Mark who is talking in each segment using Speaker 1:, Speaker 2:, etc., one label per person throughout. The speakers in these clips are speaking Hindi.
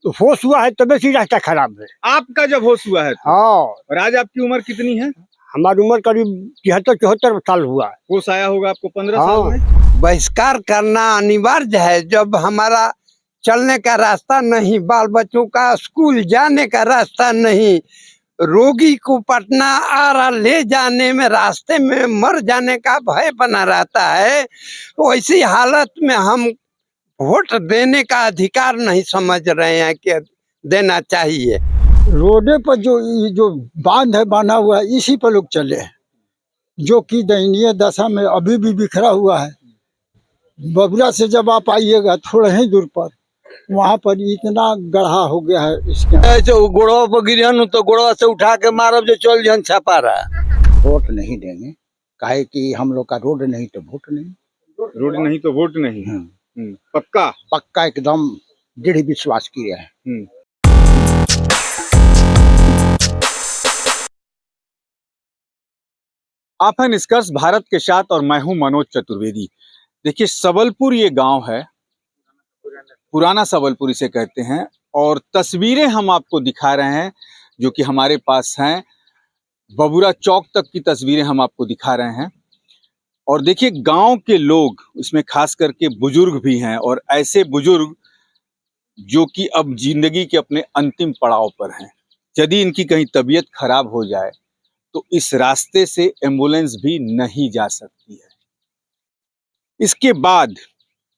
Speaker 1: होश हुआ है तबे से रास्ता खराब है।
Speaker 2: आपका जब होश हुआ है तो?
Speaker 1: हाँ,
Speaker 2: और आज आपकी उम्र कितनी है?
Speaker 1: हमारी उम्र करीब 73-74 साल हुआ है।
Speaker 2: होश आया होगा आपको 15
Speaker 1: हाँ।
Speaker 2: साल में?
Speaker 3: बहिष्कार करना अनिवार्य है जब हमारा चलने का रास्ता नहीं, बाल बच्चों का स्कूल जाने का रास्ता नहीं, रोगी को पटना आरा ले जाने में रास्ते में मर जाने का भय बना रहता है। तो ऐसी हालत में हम वोट देने का अधिकार नहीं समझ रहे हैं कि देना चाहिए।
Speaker 1: रोडे पर जो बांध है बना हुआ है इसी पर लोग चले हैं, जो कि दयनीय दशा में अभी भी बिखरा हुआ है। बबुरा से जब आप आइएगा थोड़ा ही दूर पर, वहाँ पर इतना गड्ढा हो गया है इसके।
Speaker 3: ऐसे गोड़वा पर गिरन तो गोड़वा से उठा के मारब जो चल जन छपा रहा।
Speaker 4: वोट नहीं देंगे, काहे कि हम लोग का रोड नहीं तो वोट नहीं।
Speaker 2: रोड नहीं तो वोट नहीं। पक्का?
Speaker 4: पक्का एकदम दृढ़ विश्वास किया है।
Speaker 2: आप हैं निष्कर्ष भारत के साथ और मैं हूं मनोज चतुर्वेदी। देखिए, सबलपुर ये गांव है, पुराना सबलपुर इसे कहते हैं, और तस्वीरें हम आपको दिखा रहे हैं जो कि हमारे पास हैं। बबुरा चौक तक की तस्वीरें हम आपको दिखा रहे हैं। और देखिए, गांव के लोग, इसमें खास करके बुजुर्ग भी हैं, और ऐसे बुजुर्ग जो कि अब जिंदगी के अपने अंतिम पड़ाव पर हैं। यदि इनकी कहीं तबीयत खराब हो जाए तो इस रास्ते से एम्बुलेंस भी नहीं जा सकती है। इसके बाद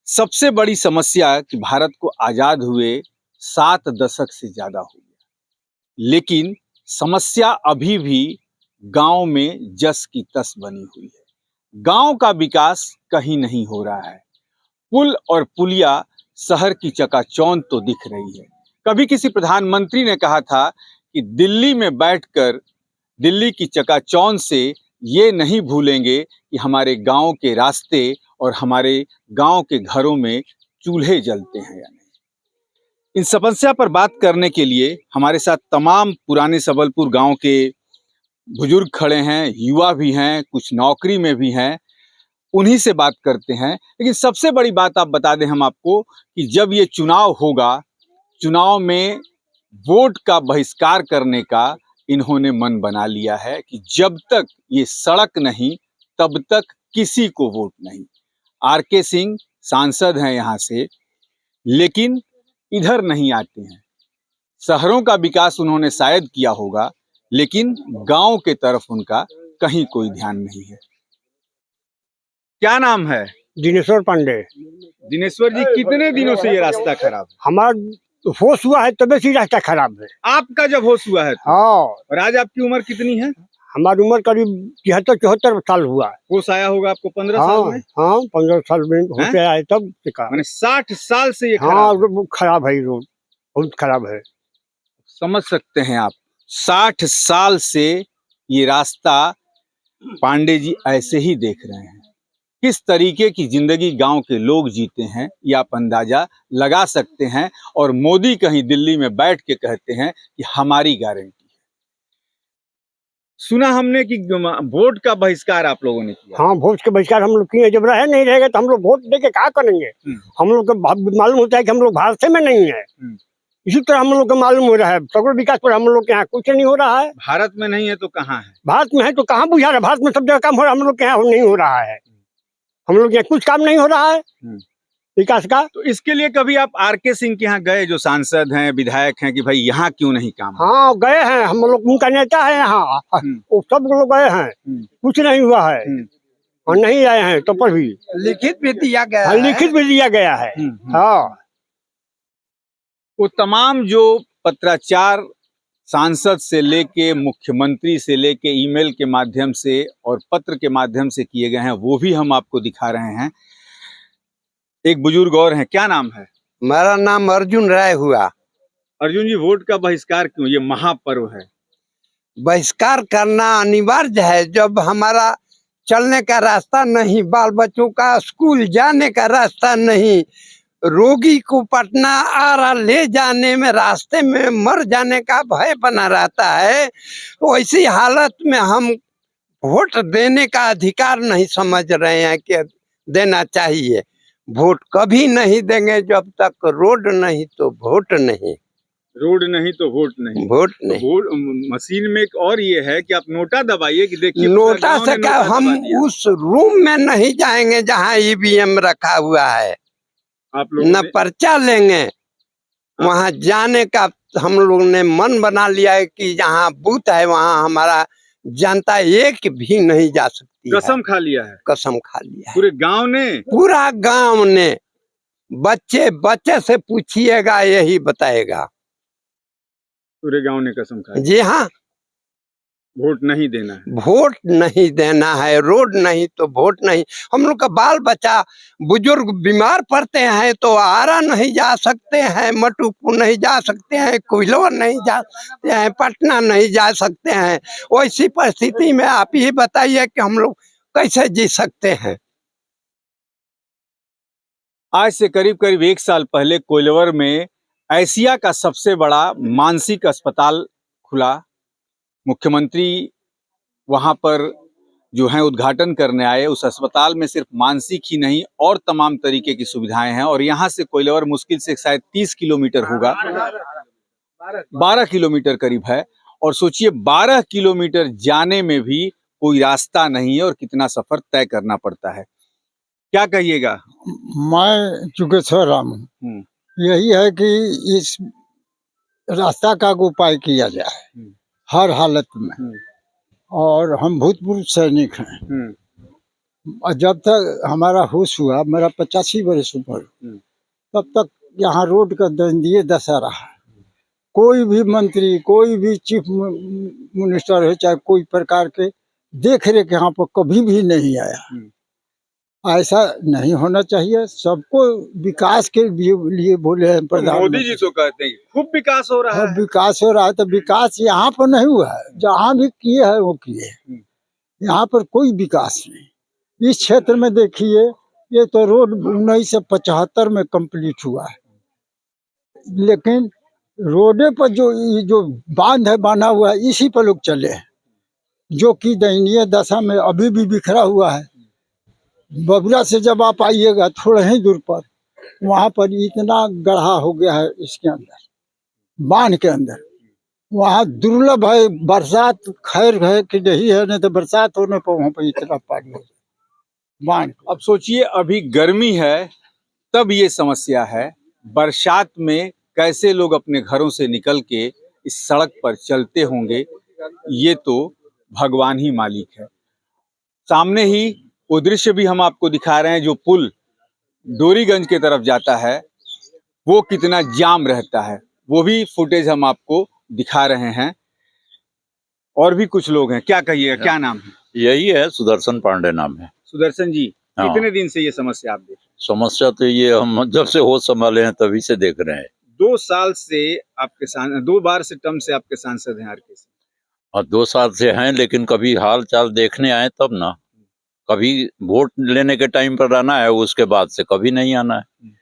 Speaker 2: सबसे बड़ी समस्या कि भारत को आजाद हुए 7 दशक से ज्यादा हो गया, लेकिन समस्या अभी भी गांव में जस की तस बनी हुई है। गांव का विकास कहीं नहीं हो रहा है। पुल और पुलिया शहर की चकाचौंध तो दिख रही है। कभी किसी प्रधानमंत्री ने कहा था कि दिल्ली में बैठकर दिल्ली की चकाचौंध से ये नहीं भूलेंगे कि हमारे गांव के रास्ते और हमारे गांव के घरों में चूल्हे जलते हैं या नहीं। इन समस्या पर बात करने के लिए हमारे साथ तमाम पुराने सबलपुर गांव के बुजुर्ग खड़े हैं, युवा भी हैं, कुछ नौकरी में भी हैं। उन्हीं से बात करते हैं। लेकिन सबसे बड़ी बात आप बता दें हम आपको कि जब ये चुनाव होगा, चुनाव में वोट का बहिष्कार करने का इन्होंने मन बना लिया है कि जब तक ये सड़क नहीं तब तक किसी को वोट नहीं। आर.के. सिंह सांसद हैं यहाँ से, लेकिन इधर नहीं आते हैं। शहरों का विकास उन्होंने शायद किया होगा, लेकिन गांव के तरफ उनका कहीं कोई ध्यान नहीं है। क्या नाम है?
Speaker 1: दिनेश्वर पांडे।
Speaker 2: दिनेश्वर जी, कितने दिनों से ये रास्ता खराब है?
Speaker 1: हमारा होश हुआ है तबे से रास्ता खराब है।
Speaker 2: आपका जब होश हुआ है तो?
Speaker 1: हाँ।
Speaker 2: और आज आपकी उम्र कितनी है?
Speaker 1: हमारी उम्र करीब 73-74 साल हुआ है।
Speaker 2: होश आया होगा आपको 15
Speaker 1: हाँ,
Speaker 2: साल में?
Speaker 1: हाँ, 15 साल में होश आया है तब से का।
Speaker 2: माने 60 साल से ये
Speaker 1: हाँ,
Speaker 2: खराब है।
Speaker 1: खराब है, रोड बहुत खराब है।
Speaker 2: समझ सकते हैं आप, 60 साल से ये रास्ता पांडे जी ऐसे ही देख रहे हैं। किस तरीके की जिंदगी गांव के लोग जीते हैं ये आप अंदाजा लगा सकते हैं। और मोदी कहीं दिल्ली में बैठ के कहते हैं कि हमारी गारंटी है। सुना हमने कि वोट का बहिष्कार आप लोगों ने किया।
Speaker 1: हाँ, वोट के बहिष्कार हम लोग किए। जब रहे नहीं रहेगा तो हम लोग वोट दे के क्या करेंगे? हम लोग को मालूम होता है कि हम लोग भारत में नहीं है। इसी तरह हम लोग को मालूम हो रहा है सगल विकास पर हम लोग के यहाँ कुछ नहीं हो रहा है।
Speaker 2: भारत में नहीं है तो कहाँ है?
Speaker 1: भारत में है तो कहाँ बुझा रहा है? भारत में सब जगह काम हो रहा है, हम लोग के यहाँ नहीं हो रहा है। हम लोग यहाँ कुछ काम नहीं हो रहा है विकास का।
Speaker 2: तो इसके लिए कभी आप आर.के. सिंह के यहाँ गए, जो सांसद हैं, विधायक हैं, कि भाई यहाँ क्यों नहीं काम?
Speaker 1: हाँ, गए हैं। हम लोग उनका नेता है यहाँ, वो सब लोग गए हैं, कुछ नहीं हुआ है और नहीं आए हैं तो पर भी
Speaker 3: लिखित भी दिया गया
Speaker 1: है। लिखित भी दिया गया है। हाँ,
Speaker 2: वो तमाम जो पत्राचार सांसद से लेके मुख्यमंत्री से लेके ईमेल के माध्यम से और पत्र के माध्यम से किए गए हैं, वो भी हम आपको दिखा रहे हैं। एक बुजुर्ग और हैं, क्या नाम है?
Speaker 3: मेरा नाम अर्जुन राय हुआ।
Speaker 2: अर्जुन जी, वोट का बहिष्कार क्यों? ये महापर्व है।
Speaker 3: बहिष्कार करना अनिवार्य है जब हमारा चलने का रास्ता नहीं, बाल बच्चों का स्कूल जाने का रास्ता नहीं, रोगी को पटना आरा ले जाने में रास्ते में मर जाने का भय बना रहता है। तो ऐसी हालत में हम वोट देने का अधिकार नहीं समझ रहे हैं कि देना चाहिए। वोट कभी नहीं देंगे जब तक रोड नहीं तो वोट नहीं।
Speaker 2: रोड नहीं तो वोट नहीं।
Speaker 3: वोट
Speaker 2: तो
Speaker 3: नहीं।
Speaker 2: वोट मशीन में एक और ये है कि आप नोटा दबाइए कि देखिए पूरा
Speaker 3: नोटा
Speaker 2: गांव
Speaker 3: से
Speaker 2: ने
Speaker 3: क्या,
Speaker 2: नोटा
Speaker 3: हम
Speaker 2: दबा दिया।
Speaker 3: उस रूम में नहीं जाएंगे जहाँ ईवीएम रखा हुआ है,
Speaker 2: आप लोगों
Speaker 3: न
Speaker 2: ने
Speaker 3: पर्चा लेंगे। वहाँ जाने का हम लोग ने मन बना लिया है कि जहाँ बूथ है वहाँ हमारा जनता एक भी नहीं जा सकती है।
Speaker 2: कसम खा लिया है
Speaker 3: कसम खा लिया है
Speaker 2: पूरे गांव ने।
Speaker 3: पूरा गांव ने। बच्चे बच्चे से पूछिएगा यही बताएगा।
Speaker 2: पूरे गांव ने कसम खा लिया
Speaker 3: जी हाँ,
Speaker 2: वोट नहीं देना है।
Speaker 3: वोट नहीं देना है, रोड नहीं तो वोट नहीं। हम लोग का बाल बच्चा बुजुर्ग बीमार पड़ते हैं तो आरा नहीं जा सकते हैं, मटुपुर नहीं जा सकते हैं, कोइलवर नहीं जा सकते हैं, पटना नहीं जा सकते हैं। वैसी परिस्थिति में आप ही बताइए कि हम लोग कैसे जी सकते हैं।
Speaker 2: आज से करीब करीब 1 साल पहले कोइलवर में एशिया का सबसे बड़ा मानसिक अस्पताल खुला। मुख्यमंत्री वहां पर जो है उद्घाटन करने आए। उस अस्पताल में सिर्फ मानसिक ही नहीं और तमाम तरीके की सुविधाएं हैं। और यहाँ से कोइलवर मुश्किल से शायद 30 किलोमीटर होगा, 12 किलोमीटर करीब है। और सोचिए 12 किलोमीटर जाने में भी कोई रास्ता नहीं है और कितना सफर तय करना पड़ता है। क्या कहिएगा?
Speaker 1: मैं चुकेश्वर राम हूँ। यही है कि इस रास्ता का उपाय किया जाए हर हालत में। और हम भूतपूर्व सैनिक हैं और जब तक हमारा होश हुआ, मेरा 85 वर्ष उम्र, तब तक यहाँ रोड का दयनीय दशा रहा। कोई भी मंत्री, कोई भी चीफ मिनिस्टर हो, चाहे कोई प्रकार के देख रेख यहाँ पर कभी भी नहीं आया। ऐसा नहीं होना चाहिए। सबको विकास के लिए बोले हैं प्रधानमंत्री।
Speaker 2: मोदी जी तो कहते हैं खूब विकास हो रहा है।
Speaker 1: विकास हो रहा है तो विकास यहाँ पर नहीं हुआ है, जहाँ भी किए हैं वो किए। यहाँ पर कोई विकास नहीं। इस क्षेत्र में देखिए, ये तो रोड 1975 में कंप्लीट हुआ है, लेकिन रोडे पर जो बांध है बना हुआ है, इसी पर लोग चले हैं, जो कि दयनीय दशा में अभी भी बिखरा हुआ है। बबुरा से जब आप आइएगा थोड़ा ही दूर पर, वहाँ पर इतना गड्ढा हो गया है इसके अंदर, बांध के अंदर। वहाँ दुर्लभ है, बरसात खैर है कि नहीं है, नहीं तो बरसात होने पर वहाँ पर इतना पानी हो बांध।
Speaker 2: अब सोचिए अभी गर्मी है तब ये समस्या है, बरसात में कैसे लोग अपने घरों से निकल के इस सड़क पर चलते होंगे, ये तो भगवान ही मालिक है। सामने ही वो दृश्य भी हम आपको दिखा रहे हैं, जो पुल डोरीगंज की तरफ जाता है वो कितना जाम रहता है, वो भी फुटेज हम आपको दिखा रहे हैं। और भी कुछ लोग हैं, क्या कहिएगा, क्या नाम है?
Speaker 5: यही है, सुदर्शन पांडे नाम है।
Speaker 2: सुदर्शन जी,
Speaker 5: हाँ।
Speaker 2: कितने दिन से ये समस्या आप देख रहे हैं?
Speaker 5: समस्या तो ये हम जब से होश संभाले हैं तभी से देख रहे हैं।
Speaker 2: 2 साल से आपके 2 बार से टर्म से आपके सांसद हैं आरके सिंह।
Speaker 5: और 2 साल से हैं, लेकिन कभी हाल चाल देखने आए तब ना, कभी वोट लेने के टाइम पर आना है, उसके बाद से कभी नहीं आना है।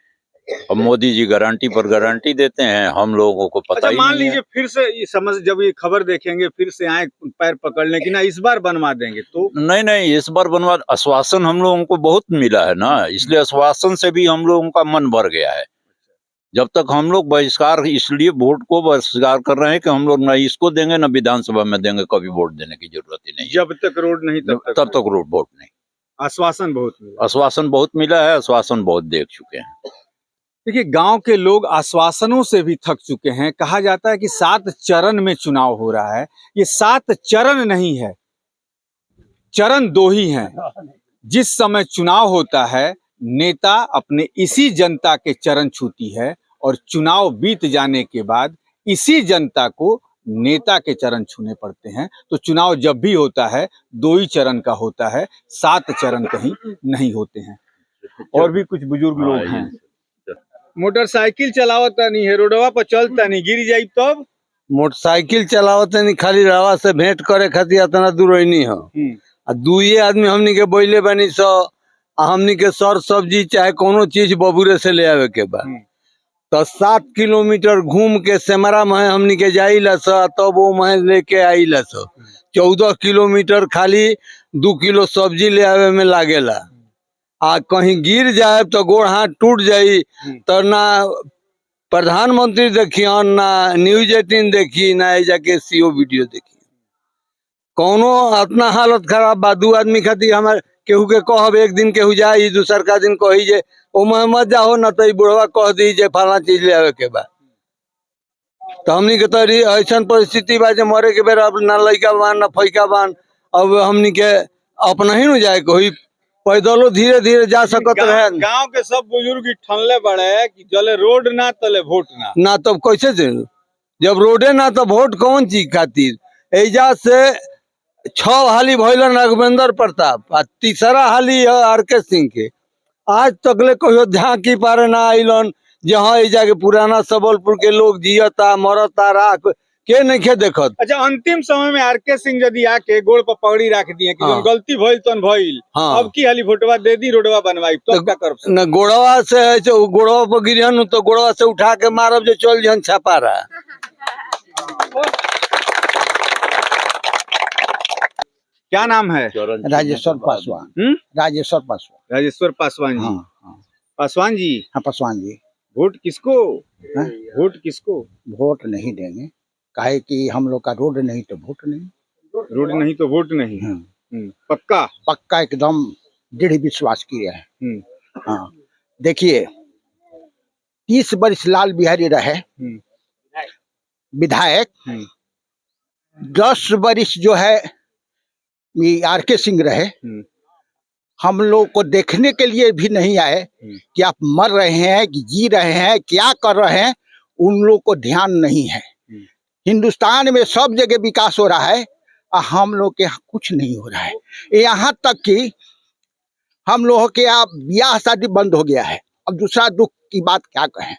Speaker 5: अब मोदी जी गारंटी पर गारंटी देते हैं, हम लोगों को पता ही
Speaker 2: मान
Speaker 5: नहीं है।
Speaker 2: लीजिए फिर से ये जब ये खबर देखेंगे फिर से आए पैर पकड़ने की ना इस बार बनवा देंगे तो?
Speaker 5: नहीं, इस बार बनवा, आश्वासन हम लोगों को बहुत मिला है ना, इसलिए आश्वासन से भी हम लोगों का मन भर गया है। जब तक हम लोग बहिष्कार, इसलिए वोट को बहिष्कार कर रहे हैं कि हम लोग ना इसको देंगे ना विधानसभा में देंगे, कभी वोट देने की जरूरत ही नहीं।
Speaker 2: जब तक रोड नहीं तब
Speaker 5: तक रोड वोट नहीं।
Speaker 2: आश्वासन बहुत मिला।
Speaker 5: आश्वासन बहुत मिला है, आश्वासन बहुत देख चुके हैं।
Speaker 2: देखिए गांव के लोग आश्वासनों से भी थक चुके हैं। कहा जाता है कि 7 चरण में चुनाव हो रहा है, ये 7 चरण नहीं है, चरण 2 ही हैं। जिस समय चुनाव होता है नेता अपने इसी जनता के चरण छूती है और चुनाव बीत जाने के बाद इसी जनता को नेता के चरण छूने पड़ते हैं। तो चुनाव जब भी होता है 2 ही चरण का होता है, 7 चरण कहीं नहीं होते हैं। और भी कुछ बुजुर्ग लोग हैं। मोटरसाइकिल चलावता नहीं है, रोडवा पर चलता नहीं, गिर जाई तब?
Speaker 3: मोटरसाइकिल चलावते नहीं, खाली रवा से भेंट करे खातिर इतना दूर नहीं है। आ 2 आदमी हमनी के बोले बनी सो, हमनी के सर सब्जी चाहे कोनो चीज बबूरे से ले आवे के बा, तो 7 किलोमीटर घूम के सेमरा में हमनी के जाइला सा, तब वो मैं लेके आइला सा। 14 किलोमीटर खाली 2 किलो सब्जी ले आवे में लागेला। आ कहीं गिर जाए तो गोड़ हाथ टूट जाई तो ना प्रधानमंत्री देखिए ना न्यूज 18 देखी ना जाके सीओ वीडियो देखी कौनो अपना हालत खराब बा 2 आदमी खातिर हमारे केहू के कहब एक दिन केहू जाई दूसर का दिन कही जे ओ मोहम्मद जाहो ना तो बुढ़वा कह दी जे फला चीज ले आवे के बा तो हमनी के तो ऐसा परिस्थिति बा जे मरे के बेर अब ना लइका बान ना फैका बान अब हमनी के अपना ही न जाए कोई पैदलो धीरे धीरे जा सकत रहे
Speaker 2: गांव के सब बुजुर्ग ठनले बड़े कि जले रोड ना तले वोट ना
Speaker 3: तो कैसे दे जब रोडे ना तो वोट कौन चीज खातिर एजा से 6 हाली भइलन राघवेंद्र प्रताप आ तीसरा हाली है आर.के. सिंह के आज तकले कहियो झांकी पारे ना आइलन जहाँ एजा के पुराना सबलपुर के लोग जियता मरता राख के नहीं देखत।
Speaker 2: अच्छा अंतिम समय में आर.के. सिंह यदि आके गोड़ पर पगड़ी रख दिए कि
Speaker 3: हाँ।
Speaker 2: गलती भइल तन भइल
Speaker 3: हाँ।
Speaker 2: अब की हाली वोटवा दे दी रोडवा बनवाई तो क्या करब
Speaker 3: न गोड़वा से है जो गोड़वा पर गिरहन तो गोड़वा से उठा के मारब जो चल जहन छापा रहा।
Speaker 2: क्या नाम है?
Speaker 4: राजेश्वर पासवान। राजेश्वर पासवान।
Speaker 2: राजेश्वर पासवान जी।
Speaker 4: हाँ
Speaker 2: पासवान जी।
Speaker 4: हाँ पासवान जी।
Speaker 2: वोट किसको?
Speaker 4: हाँ?
Speaker 2: वोट किसको?
Speaker 4: वोट नहीं देंगे काहे कि हम लोग का रोड नहीं तो वोट नहीं।
Speaker 2: रोड नहीं तो वोट नहीं। पक्का
Speaker 4: पक्का एकदम दृढ़ विश्वास किए हैं। हाँ देखिए 30 वर्ष लाल बिहारी रहे विधायक, 10 वर्ष जो है आर.के. सिंह रहे। हम लोग को देखने के लिए भी नहीं आए कि आप मर रहे हैं कि जी रहे हैं क्या कर रहे हैं, उन लोग को ध्यान नहीं है। हिंदुस्तान में सब जगह विकास हो रहा है और हम लोग के यहाँ कुछ नहीं हो रहा है। यहाँ तक कि हम लोगों के यहाँ ब्याह शादी बंद हो गया है। अब दूसरा दुख की बात क्या कहें,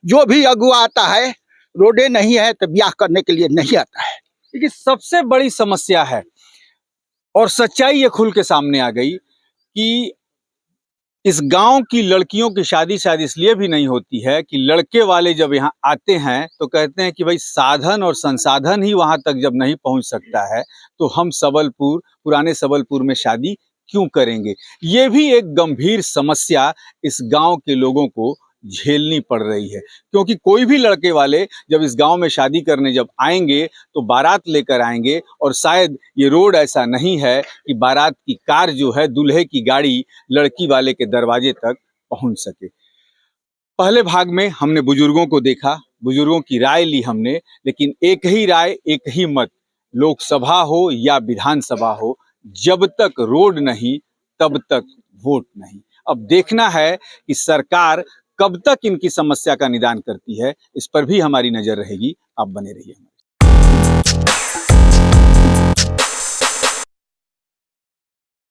Speaker 4: जो भी अगुआ आता है रोडे नहीं है तो ब्याह करने के लिए नहीं आता है।
Speaker 2: देखिए सबसे बड़ी समस्या है और सच्चाई ये खुल के सामने आ गई कि इस गांव की लड़कियों की शादी शायद इसलिए भी नहीं होती है कि लड़के वाले जब यहाँ आते हैं तो कहते हैं कि भाई साधन और संसाधन ही वहां तक जब नहीं पहुंच सकता है तो हम सबलपुर पुराने सबलपुर में शादी क्यों करेंगे। ये भी एक गंभीर समस्या इस गांव के लोगों को झेलनी पड़ रही है क्योंकि कोई भी लड़के वाले जब इस गांव में शादी करने जब आएंगे तो बारात लेकर आएंगे और शायद ये रोड ऐसा नहीं है कि बारात की कार जो है दूल्हे की गाड़ी लड़की वाले के दरवाजे तक पहुंच सके। पहले भाग में हमने बुजुर्गों को देखा, बुजुर्गों की राय ली हमने, लेकिन एक ही राय एक ही मत, लोकसभा हो या विधानसभा हो, जब तक रोड नहीं तब तक वोट नहीं। अब देखना है कि सरकार कब तक इनकी समस्या का निदान करती है, इस पर भी हमारी नजर रहेगी। आप बने रहिए।